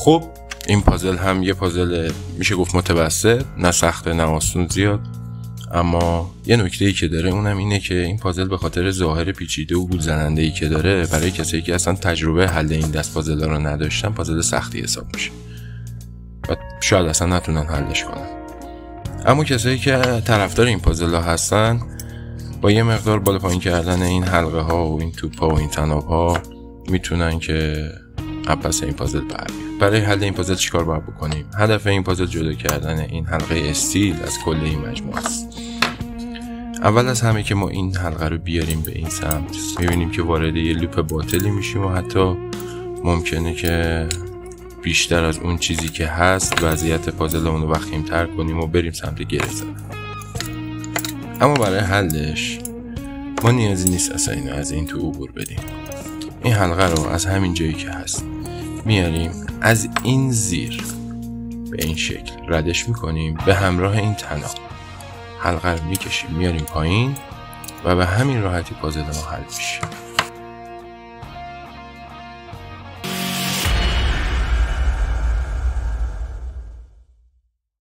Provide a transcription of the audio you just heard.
خب این پازل هم یه پازل میشه گفت متوسط، نه سخته نه آسون زیاد، اما یه نکته‌ای که داره اونم اینه که این پازل به خاطر ظاهر پیچیده و گول زننده‌ای که داره برای کسایی که اصلا تجربه حل این دست پازل‌ها رو نداشتن پازل سختی حساب میشه و شاید اصلا نتونن حلش کنن. اما کسایی که طرفدار این پازل‌ها هستن با یه مقدار بالا پایین کردن این حلقه ها و این توپ ها و این تناب ها میتونن که پس این پازل برمیاد. برای حل این پازل چیکار باید بکنیم؟ هدف این پازل جدا کردن این حلقه استیل از کل این مجموعه است. اول از همه که ما این حلقه رو بیاریم به این سمت، میبینیم که وارد یه لوپ باطلی میشیم و حتی ممکنه که بیشتر از اون چیزی که هست وضعیت پازلمون رو وخیم‌تر کنیم و بریم سمت گره زدن. اما برای حلش ما نیازی نیست اصلا اینو از این تو عبور بدیم. این حلقه رو از همین جایی که هست میاریم از این زیر به این شکل ردش میکنیم به همراه این تناب. حلقه رو میکشیم میاریم پایین و به همین راحتی پازل ما حل میشه.